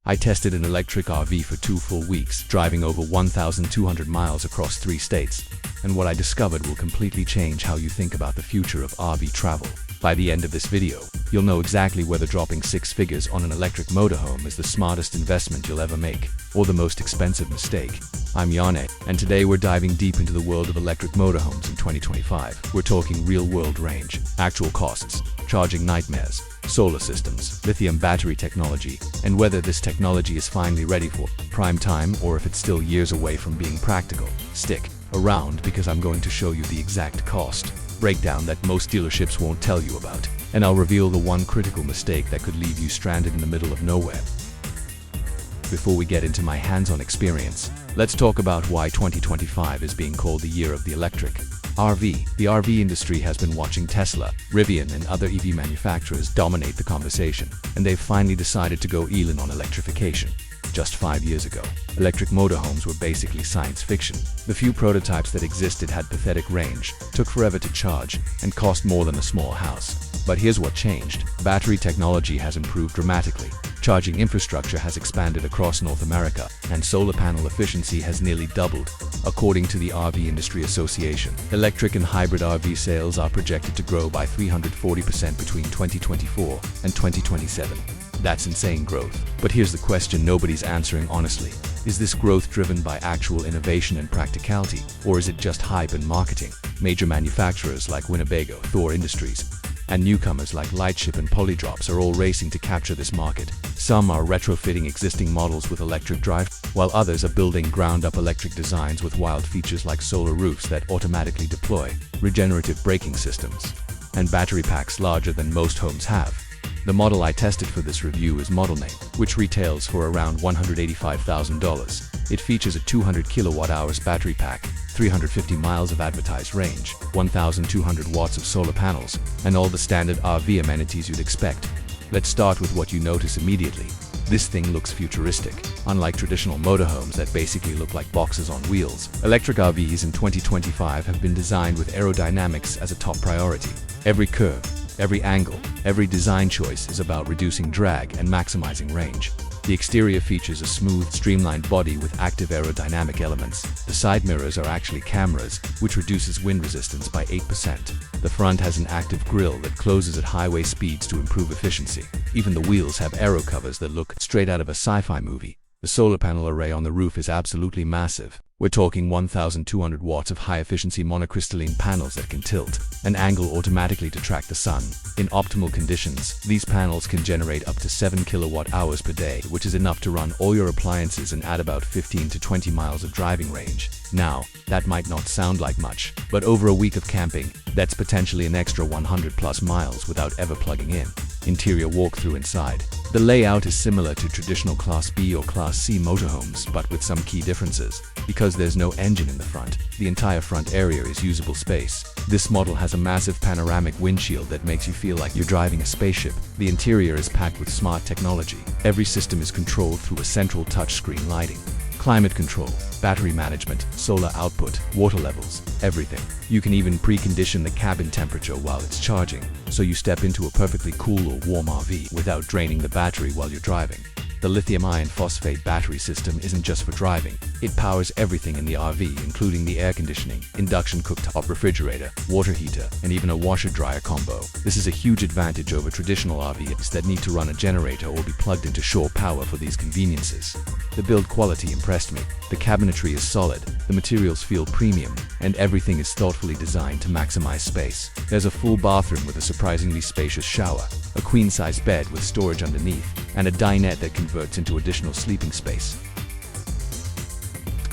I tested an electric RV for 2 full weeks, driving over 1,200 miles across 3 states. And what I discovered will completely change how you think about the future of RV travel. By the end of this video, you'll know exactly whether dropping 6 figures on an electric motorhome is the smartest investment you'll ever make, or the most expensive mistake. I'm Yane, and today we're diving deep into the world of electric motorhomes in 2025. We're talking real-world range, actual costs, charging nightmares, solar systems, lithium battery technology, and whether this technology is finally ready for prime time or if it's still years away from being practical. Stick around because I'm going to show you the exact cost breakdown that most dealerships won't tell you about, and I'll reveal the one critical mistake that could leave you stranded in the middle of nowhere. Before we get into my hands-on experience, let's talk about why 2025 is being called the year of the electric RV. The RV industry has been watching Tesla, Rivian, and other EV manufacturers dominate the conversation, and they've finally decided to go all in on electrification. Just 5 years ago, electric motorhomes were basically science fiction. The few prototypes that existed had pathetic range, took forever to charge, and cost more than a small house. But here's what changed. Battery technology has improved dramatically. Charging infrastructure has expanded across North America, and solar panel efficiency has nearly doubled. According to the RV Industry Association, electric and hybrid RV sales are projected to grow by 340% between 2024 and 2027. That's insane growth. But here's the question nobody's answering honestly. Is this growth driven by actual innovation and practicality, or is it just hype and marketing? Major manufacturers like Winnebago, Thor Industries, and newcomers like Lightship and Polydrops are all racing to capture this market. Some are retrofitting existing models with electric drive, while others are building ground-up electric designs with wild features like solar roofs that automatically deploy, regenerative braking systems, and battery packs larger than most homes have. The model I tested for this review is Model Name, which retails for around $185,000. It features a 200 kilowatt-hours battery pack, 350 miles of advertised range, 1,200 watts of solar panels, and all the standard RV amenities you'd expect. Let's start with what you notice immediately. This thing looks futuristic. Unlike traditional motorhomes that basically look like boxes on wheels, electric RVs in 2025 have been designed with aerodynamics as a top priority. Every curve, every angle, every design choice is about reducing drag and maximizing range. The exterior features a smooth, streamlined body with active aerodynamic elements. The side mirrors are actually cameras, which reduces wind resistance by 8%. The front has an active grille that closes at highway speeds to improve efficiency. Even the wheels have aero covers that look straight out of a sci-fi movie. The solar panel array on the roof is absolutely massive. We're talking 1,200 watts of high-efficiency monocrystalline panels that can tilt and angle automatically to track the sun. In optimal conditions, these panels can generate up to 7 kilowatt-hours per day, which is enough to run all your appliances and add about 15 to 20 miles of driving range. Now, that might not sound like much, but over a week of camping, that's potentially an extra 100+ miles without ever plugging in. Interior walkthrough inside. The layout is similar to traditional Class B or Class C motorhomes, but with some key differences. Because there's no engine in the front, the entire front area is usable space. This model has a massive panoramic windshield that makes you feel like you're driving a spaceship. The interior is packed with smart technology. Every system is controlled through a central touchscreen lighting. Climate control, battery management, solar output, water levels, everything. You can even precondition the cabin temperature while it's charging, so you step into a perfectly cool or warm RV without draining the battery while you're driving. The lithium iron phosphate battery system isn't just for driving. It powers everything in the RV, including the air conditioning, induction cooktop refrigerator, water heater, and even a washer-dryer combo. This is a huge advantage over traditional RVs that need to run a generator or be plugged into shore power for these conveniences. The build quality impressed me. The cabinetry is solid, the materials feel premium, and everything is thoughtfully designed to maximize space. There's a full bathroom with a surprisingly spacious shower, a queen-size bed with storage underneath, and a dinette that converts into additional sleeping space.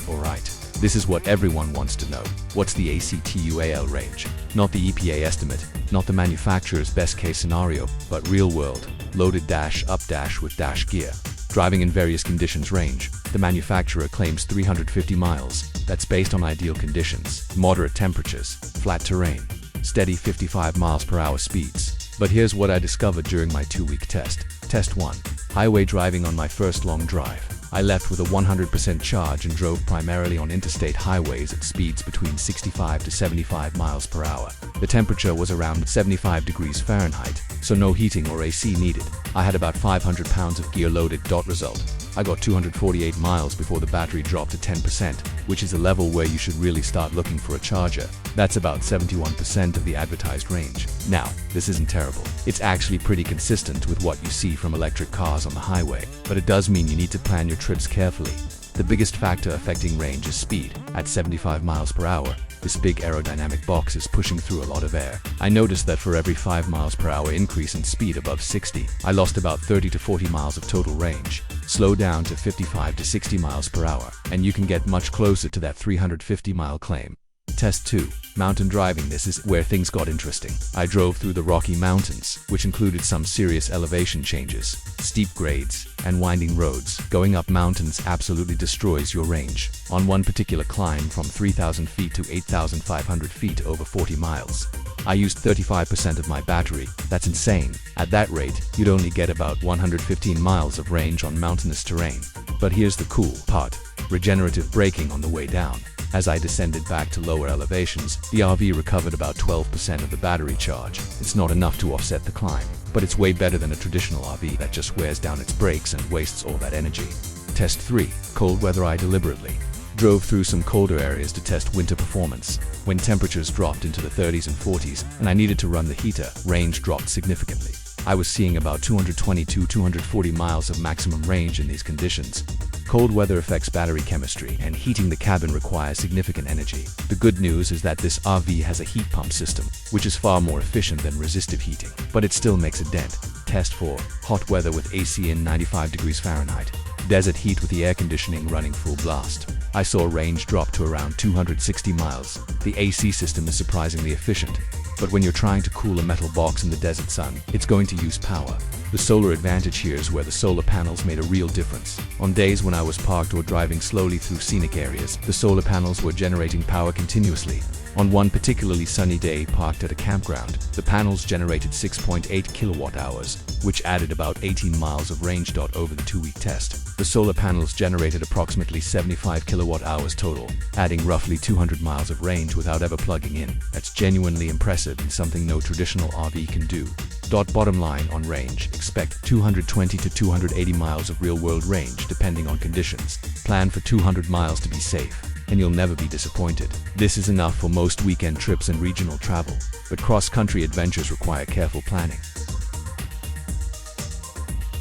Alright, this is what everyone wants to know. What's the ACTUAL range? Not the EPA estimate, not the manufacturer's best-case scenario, but real-world, loaded dash-up dash with dash gear. Driving in various conditions range. The manufacturer claims 350 miles. That's based on ideal conditions, moderate temperatures, flat terrain, steady 55 miles per hour speeds. But here's what I discovered during my 2-week test. Test 1. Highway driving on my first long drive. I left with a 100% charge and drove primarily on interstate highways at speeds between 65 to 75 miles per hour. The temperature was around 75 degrees Fahrenheit, so no heating or AC needed. I had about 500 pounds of gear loaded. Result: I got 248 miles before the battery dropped to 10%, which is a level where you should really start looking for a charger. That's about 71% of the advertised range. Now, this isn't terrible. It's actually pretty consistent with what you see from electric cars on the highway, but it does mean you need to plan your trips carefully. The biggest factor affecting range is speed. At 75 miles per hour, this big aerodynamic box is pushing through a lot of air. I noticed that for every 5 miles per hour increase in speed above 60, I lost about 30 to 40 miles of total range. Slow down to 55 to 60 miles per hour, and you can get much closer to that 350-mile claim. Test 2. Mountain driving. This is where things got interesting. I drove through the Rocky Mountains, which included some serious elevation changes, steep grades, and winding roads. Going up mountains absolutely destroys your range. On one particular climb from 3,000 feet to 8,500 feet over 40 miles, I used 35% of my battery. That's insane. At that rate, you'd only get about 115 miles of range on mountainous terrain. But here's the cool part: regenerative braking on the way down. As I descended back to lower elevations, the RV recovered about 12% of the battery charge. It's not enough to offset the climb, but it's way better than a traditional RV that just wears down its brakes and wastes all that energy. Test 3. Cold weather. I deliberately drove through some colder areas to test winter performance. When temperatures dropped into the 30s and 40s and I needed to run the heater, range dropped significantly. I was seeing about 220 to 240 miles of maximum range in these conditions. Cold weather affects battery chemistry, and heating the cabin requires significant energy. The good news is that this RV has a heat pump system, which is far more efficient than resistive heating, but it still makes a dent. Test 4. Hot weather with AC in 95 degrees Fahrenheit. Desert heat with the air conditioning running full blast. I saw range drop to around 260 miles. The AC system is surprisingly efficient, but when you're trying to cool a metal box in the desert sun, it's going to use power. The solar advantage here is where the solar panels made a real difference. On days when I was parked or driving slowly through scenic areas, the solar panels were generating power continuously. On one particularly sunny day parked at a campground, the panels generated 6.8 kilowatt hours, which added about 18 miles of range. Over the 2-week test, the solar panels generated approximately 75 kilowatt hours total, adding roughly 200 miles of range without ever plugging in. That's genuinely impressive and something no traditional RV can do. Bottom line on range: expect 220 to 280 miles of real-world range depending on conditions. Plan for 200 miles to be safe, and you'll never be disappointed. This is enough for most weekend trips and regional travel, but cross-country adventures require careful planning.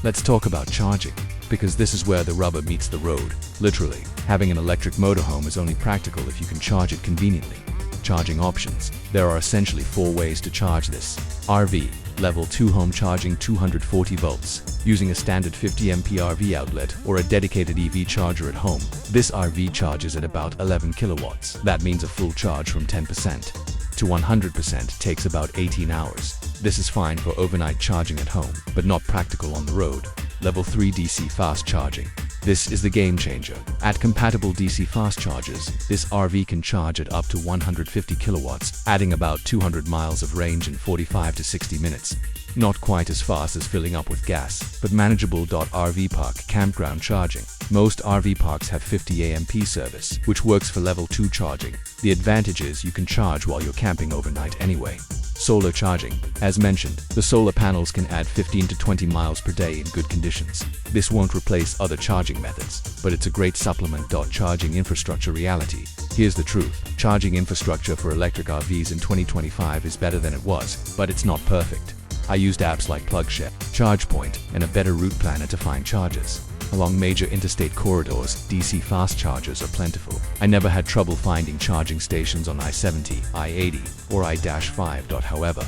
Let's talk about charging, because this is where the rubber meets the road. Literally, having an electric motorhome is only practical if you can charge it conveniently. Charging options. There are essentially 4 ways to charge this RV. Level 2 home charging, 240 volts, using a standard 50 amp RV outlet or a dedicated EV charger at home. This RV charges at about 11 kilowatts. That means a full charge from 10% to 100% takes about 18 hours. This is fine for overnight charging at home, but not practical on the road. Level 3 DC fast charging. This is the game changer. At compatible DC fast chargers, this RV can charge at up to 150 kilowatts, adding about 200 miles of range in 45 to 60 minutes. Not quite as fast as filling up with gas, but manageable. RV park campground charging. Most RV parks have 50 AMP service, which works for level 2 charging. The advantage is you can charge while you're camping overnight anyway. Solar charging. As mentioned, the solar panels can add 15 to 20 miles per day in good conditions. This won't replace other charging methods, but it's a great supplement. Charging infrastructure reality. Here's the truth. Charging infrastructure for electric RVs in 2025 is better than it was, but it's not perfect. I used apps like PlugShare, ChargePoint, and a better route planner to find chargers. Along major interstate corridors, DC fast chargers are plentiful. I never had trouble finding charging stations on I-70, I-80, or I-5. However,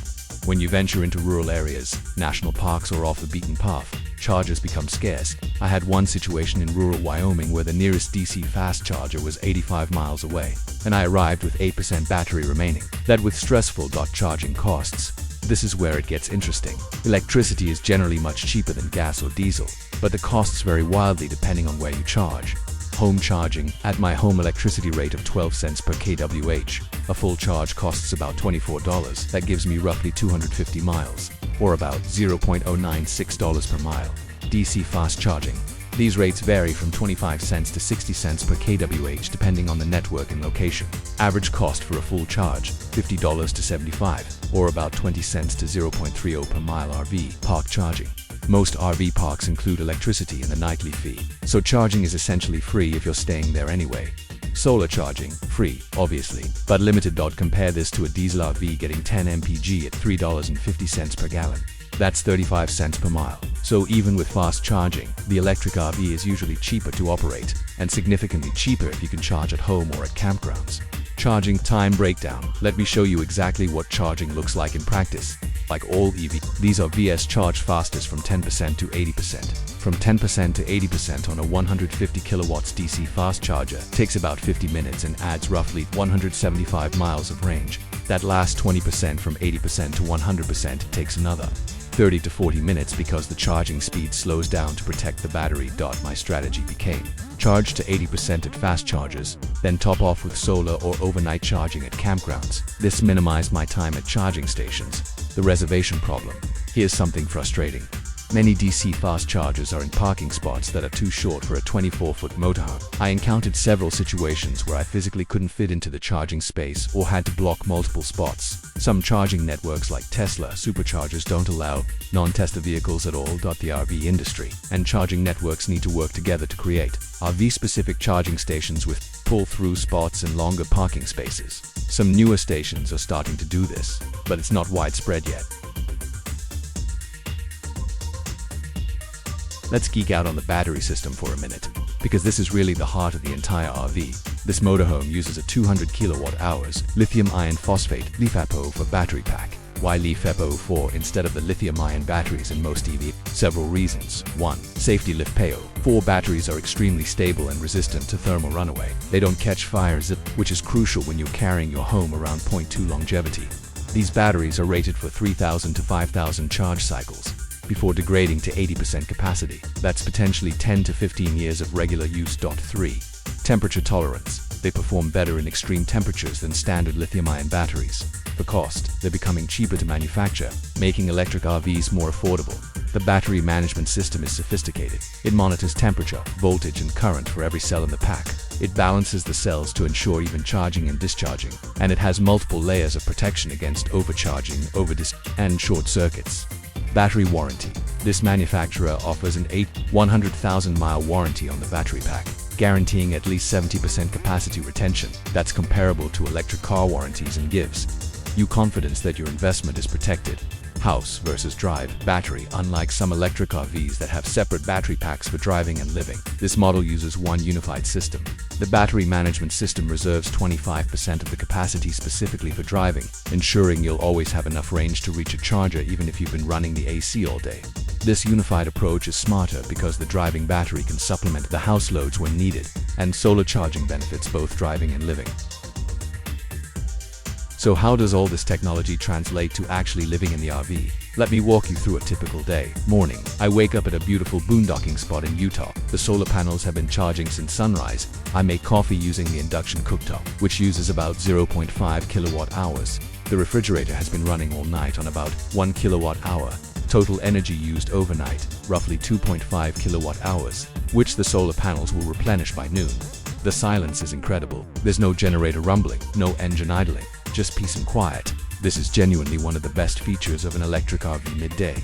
when you venture into rural areas, national parks, or off the beaten path, chargers become scarce. I had one situation in rural Wyoming where the nearest DC fast charger was 85 miles away, and I arrived with 8% battery remaining. That with stressful. Charging costs. This is where it gets interesting. Electricity is generally much cheaper than gas or diesel, but the costs vary wildly depending on where you charge. Home charging. At my home electricity rate of 12 cents per kWh, a full charge costs about $24. That gives me roughly 250 miles, or about $0.096 per mile. DC fast charging. These rates vary from 25 cents to 60 cents per kWh depending on the network and location. Average cost for a full charge, $50 to $75, or about 20 cents to 0.30 per mile RV park charging. Most RV parks include electricity and a nightly fee, so charging is essentially free if you're staying there anyway. Solar charging, free, obviously, but limited. Compare this to a diesel RV getting 10 mpg at $3.50 per gallon. That's 35 cents per mile. So even with fast charging, the electric RV is usually cheaper to operate, and significantly cheaper if you can charge at home or at campgrounds. Charging time breakdown. Let me show you exactly what charging looks like in practice. Like all EV, these RVs charge fastest from 10% to 80%. From 10% to 80% on a 150 kilowatts DC fast charger takes about 50 minutes and adds roughly 175 miles of range. That last 20% from 80% to 100% takes another 30 to 40 minutes because the charging speed slows down to protect the battery. My strategy became charge to 80% at fast chargers, then top off with solar or overnight charging at campgrounds. This minimized my time at charging stations. The reservation problem. Here's something frustrating. Many DC fast chargers are in parking spots that are too short for a 24-foot motorhome. I encountered several situations where I physically couldn't fit into the charging space or had to block multiple spots. Some charging networks like Tesla superchargers don't allow non-Tesla vehicles at all. The RV industry and charging networks need to work together to create RV-specific charging stations with pull-through spots and longer parking spaces. Some newer stations are starting to do this, but it's not widespread yet. Let's geek out on the battery system for a minute, because this is really the heart of the entire RV. This motorhome uses a 200 kilowatt-hours lithium iron phosphate LiFePO for battery pack. Why LiFePO4 instead of the lithium-ion batteries in most EV? Several reasons. 1. Safety. LiFePO4 batteries are extremely stable and resistant to thermal runaway. They don't catch fire, which is crucial when you're carrying your home around. 2. Longevity. These batteries are rated for 3,000 to 5,000 charge cycles before degrading to 80% capacity. That's potentially 10 to 15 years of regular use. 3. Temperature tolerance. They perform better in extreme temperatures than standard lithium-ion batteries. For cost, they're becoming cheaper to manufacture, making electric RVs more affordable. The battery management system is sophisticated. It monitors temperature, voltage, and current for every cell in the pack. It balances the cells to ensure even charging and discharging, and it has multiple layers of protection against overcharging, and short circuits. Battery warranty. This manufacturer offers an 100,000-mile warranty on the battery pack, guaranteeing at least 70% capacity retention. That's comparable to electric car warranties and gives you confidence that your investment is protected. House versus drive battery. Unlike some electric RVs that have separate battery packs for driving and living, this model uses one unified system. The battery management system reserves 25% of the capacity specifically for driving, ensuring you'll always have enough range to reach a charger even if you've been running the AC all day. This unified approach is smarter because the driving battery can supplement the house loads when needed, and solar charging benefits both driving and living. So how does all this technology translate to actually living in the RV? Let me walk you through a typical day. Morning. I wake up at a beautiful boondocking spot in Utah. The solar panels have been charging since sunrise. I make coffee using the induction cooktop, which uses about 0.5 kilowatt hours. The refrigerator has been running all night on about 1 kilowatt hour. Total energy used overnight, roughly 2.5 kilowatt hours, which the solar panels will replenish by noon. The silence is incredible. There's no generator rumbling, no engine idling, just peace and quiet. This is genuinely one of the best features of an electric RV midday.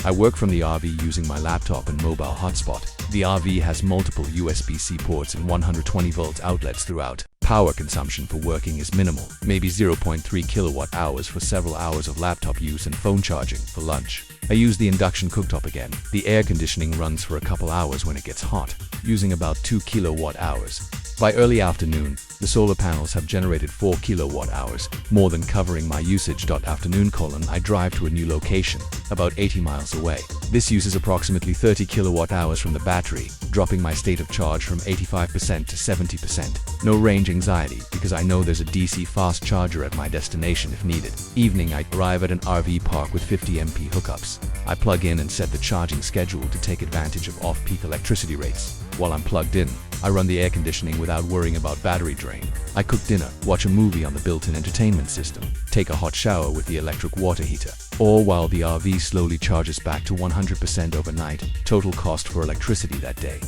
I work from the RV using my laptop and mobile hotspot. The RV has multiple USB-C ports and 120-volt outlets throughout. Power consumption for working is minimal, maybe 0.3 kilowatt hours for several hours of laptop use and phone charging. For lunch, I use the induction cooktop again. The air conditioning runs for a couple hours when it gets hot, using about 2 kilowatt hours. By early afternoon, the solar panels have generated 4 kilowatt hours, more than covering my usage. Afternoon: I drive to a new location, about 80 miles away. This uses approximately 30 kilowatt hours from the battery, dropping my state of charge from 85% to 70%. No range anxiety, because I know there's a DC fast charger at my destination if needed. Evening: I arrive at an RV park with 50 MP hookups. I plug in and set the charging schedule to take advantage of off-peak electricity rates. While I'm plugged in, I run the air conditioning without worrying about battery drain. I cook dinner, watch a movie on the built-in entertainment system, take a hot shower with the electric water heater, all while the RV slowly charges back to 100% overnight. Total cost for electricity that day: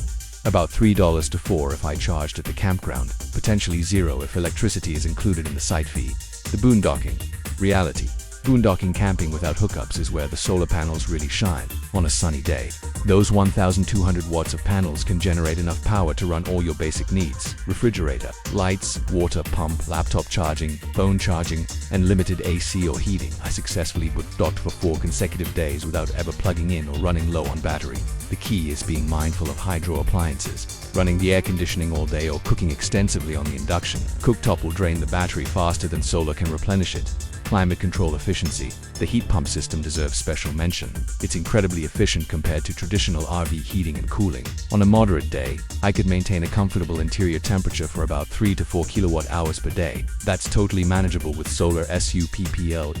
about $3 to $4 if I charged at the campground, potentially $0 if electricity is included in the site fee. The boondocking. Reality. Boondocking camping without hookups is where the solar panels really shine. On a sunny day, those 1,200 watts of panels can generate enough power to run all your basic needs: refrigerator, lights, water pump, laptop charging, phone charging, and limited AC or heating. I successfully boondoked for 4 consecutive days without ever plugging in or running low on battery. The key is being mindful of hydro appliances. Running the air conditioning all day or cooking extensively on the induction cooktop will drain the battery faster than solar can replenish it. Climate control efficiency. The heat pump system deserves special mention. It's incredibly efficient compared to traditional RV heating and cooling. On a moderate day, I could maintain a comfortable interior temperature for about 3 to 4 kilowatt hours per day. That's totally manageable with solar supplementation.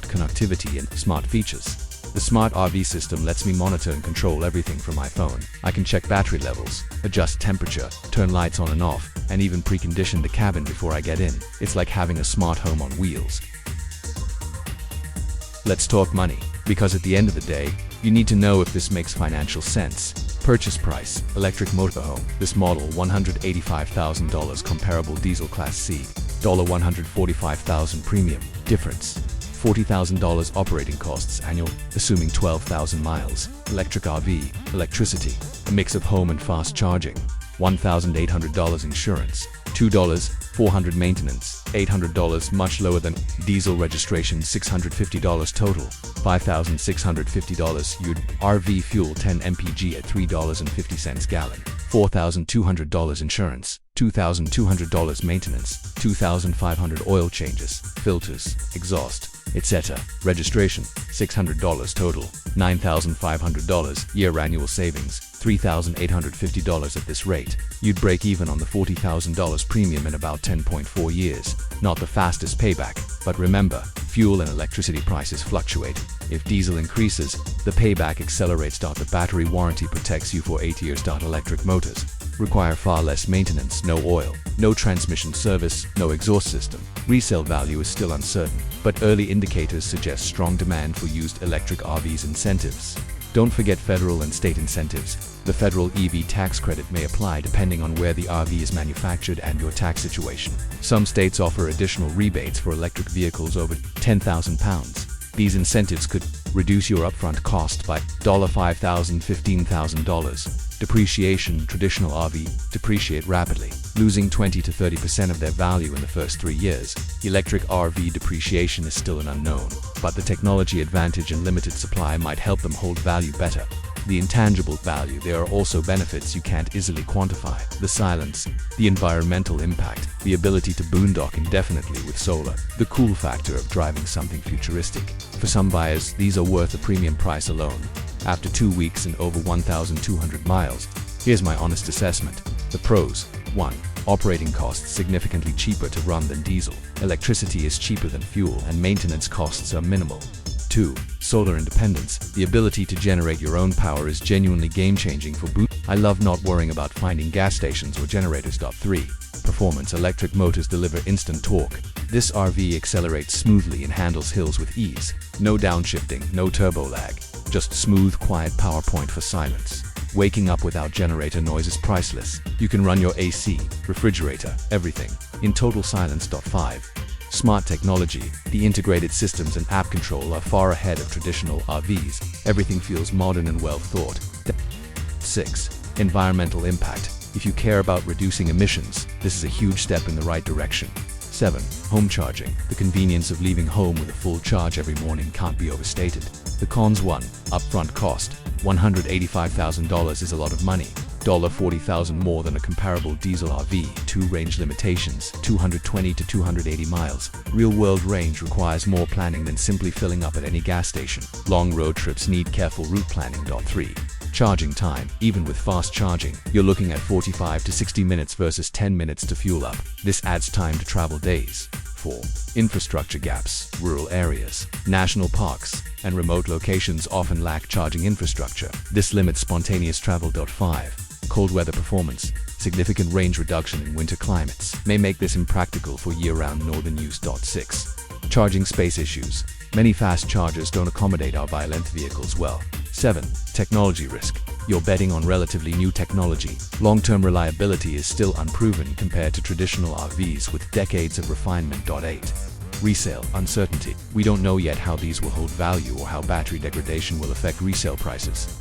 Connectivity and smart features. The smart RV system lets me monitor and control everything from my phone. I can check battery levels, adjust temperature, turn lights on and off, and even precondition the cabin before I get in. It's like having a smart home on wheels. Let's talk money, because at the end of the day, you need to know if this makes financial sense. Purchase price: electric motorhome. This model $185,000 comparable diesel class C, $145,000 premium. Difference: $40,000 operating costs annual, assuming 12,000 miles. Electric RV, electricity, a mix of home and fast charging. $1,800 insurance, $2,400 maintenance, $800 much lower than diesel registration, $650 total, $5,650 UD. RV fuel 10 mpg at $3.50 gallon, $4,200 insurance, $2,200 maintenance, $2,500 oil changes, filters, exhaust, etc. Registration, $600 total, $9,500 year annual savings, $3,850 at this rate. You'd break even on the $40,000 premium in about 10.4 years. Not the fastest payback, but remember, fuel and electricity prices fluctuate. If diesel increases, the payback accelerates. The battery warranty protects you for 8 years. Electric motors require far less maintenance, no oil, no transmission service, no exhaust system. Resale value is still uncertain, but early indicators suggest strong demand for used electric RVs. Incentives. Don't forget federal and state incentives. The federal EV tax credit may apply depending on where the RV is manufactured and your tax situation. Some states offer additional rebates for electric vehicles over £10,000. These incentives could reduce your upfront cost by $5,000 to $15,000. Depreciation. Traditional RV depreciate rapidly, losing 20 to 30% of their value in the first 3 years. Electric RV depreciation is still an unknown, but the technology advantage and limited supply might help them hold value better. The intangible value. There are also benefits you can't easily quantify. The silence, the environmental impact, the ability to boondock indefinitely with solar, the cool factor of driving something futuristic. For some buyers, these are worth the premium price alone. After 2 weeks and over 1,200 miles, here's my honest assessment. The pros. 1. Operating costs significantly cheaper to run than diesel. Electricity is cheaper than fuel and maintenance costs are minimal. 2. Solar independence. The ability to generate your own power is genuinely game-changing for boot. I love not worrying about finding gas stations or generators. 3. Performance. Electric motors deliver instant torque. This RV accelerates smoothly and handles hills with ease. No downshifting, no turbo lag. Just smooth, quiet power point for silence. Waking up without generator noise is priceless. You can run your AC, refrigerator, everything, in total silence. 5. Smart technology. The integrated systems and app control are far ahead of traditional RVs. Everything feels modern and well thought. 6. Environmental impact. If you care about reducing emissions, this is a huge step in the right direction. 7. Home charging. The convenience of leaving home with a full charge every morning can't be overstated. The cons. 1. Upfront cost. $185,000 is a lot of money. $40,000 more than a comparable diesel RV. 2. Range limitations. 220 to 280 miles. Real-world range requires more planning than simply filling up at any gas station. Long road trips need careful route planning. 3. Charging time. Even with fast charging, you're looking at 45 to 60 minutes versus 10 minutes to fuel up. This adds time to travel days. 4. Infrastructure gaps. Rural areas, national parks, and remote locations often lack charging infrastructure. This limits spontaneous travel. 5. cold weather performance. Significant range reduction in winter climates may make this impractical for year-round northern use. 6. Charging space issues. Many fast chargers don't accommodate our bi-length vehicles well. 7. Technology risk. You're betting on relatively new technology. Long-term reliability is still unproven compared to traditional RVs with decades of refinement. 8. Resale uncertainty. We don't know yet how these will hold value or how battery degradation will affect resale prices.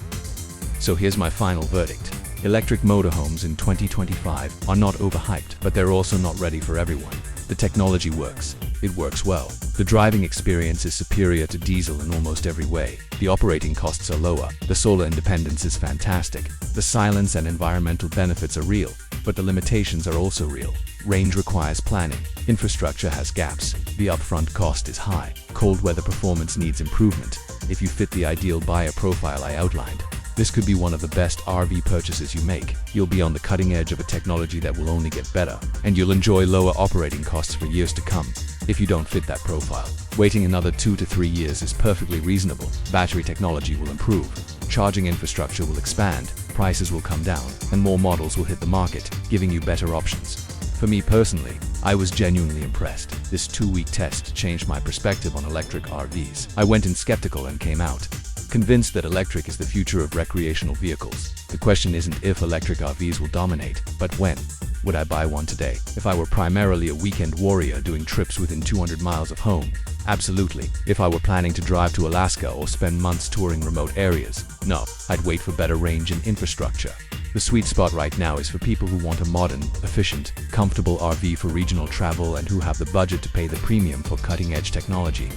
So here's my final verdict. Electric motorhomes in 2025 are not overhyped, but they're also not ready for everyone. The technology works. It works well. The driving experience is superior to diesel in almost every way. The operating costs are lower. The solar independence is fantastic. The silence and environmental benefits are real, but the limitations are also real. Range requires planning. Infrastructure has gaps. The upfront cost is high. Cold weather performance needs improvement. If you fit the ideal buyer profile I outlined, this could be one of the best RV purchases you make. You'll be on the cutting edge of a technology that will only get better, and you'll enjoy lower operating costs for years to come. If you don't fit that profile, waiting another 2 to 3 years is perfectly reasonable. Battery technology will improve, charging infrastructure will expand, prices will come down, and more models will hit the market, giving you better options. For me personally, I was genuinely impressed. This 2-week test changed my perspective on electric RVs. I went in skeptical and came out convinced that electric is the future of recreational vehicles. The question isn't if electric RVs will dominate, but when. Would I buy one today? If I were primarily a weekend warrior doing trips within 200 miles of home? Absolutely. If I were planning to drive to Alaska or spend months touring remote areas? No, I'd wait for better range and infrastructure. The sweet spot right now is for people who want a modern, efficient, comfortable RV for regional travel and who have the budget to pay the premium for cutting-edge technology.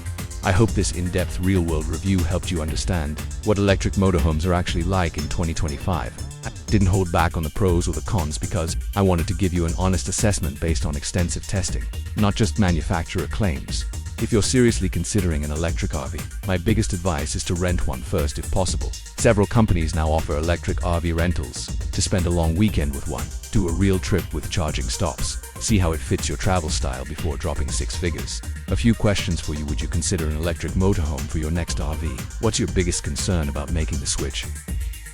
I hope this in-depth real-world review helped you understand what electric motorhomes are actually like in 2025. I didn't hold back on the pros or the cons because I wanted to give you an honest assessment based on extensive testing, not just manufacturer claims. If you're seriously considering an electric RV, my biggest advice is to rent one first if possible. Several companies now offer electric RV rentals to spend a long weekend with one. Do a real trip with charging stops. See how it fits your travel style before dropping 6 figures. A few questions for you. Would you consider an electric motorhome for your next RV? What's your biggest concern about making the switch?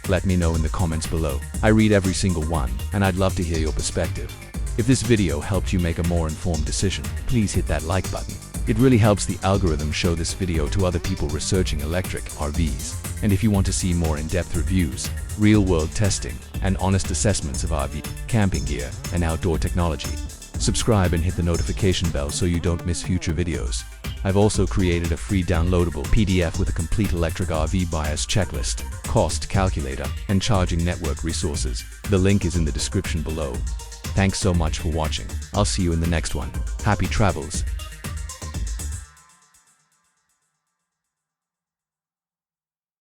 Let me know in the comments below. I read every single one, and I'd love to hear your perspective. If this video helped you make a more informed decision, please hit that like button. It really helps the algorithm show this video to other people researching electric RVs. And if you want to see more in-depth reviews, real-world testing, and honest assessments of RV, camping gear, and outdoor technology, subscribe and hit the notification bell so you don't miss future videos. I've also created a free downloadable PDF with a complete electric RV buyer's checklist, cost calculator, and charging network resources. The link is in the description below. Thanks so much for watching. I'll see you in the next one. Happy travels.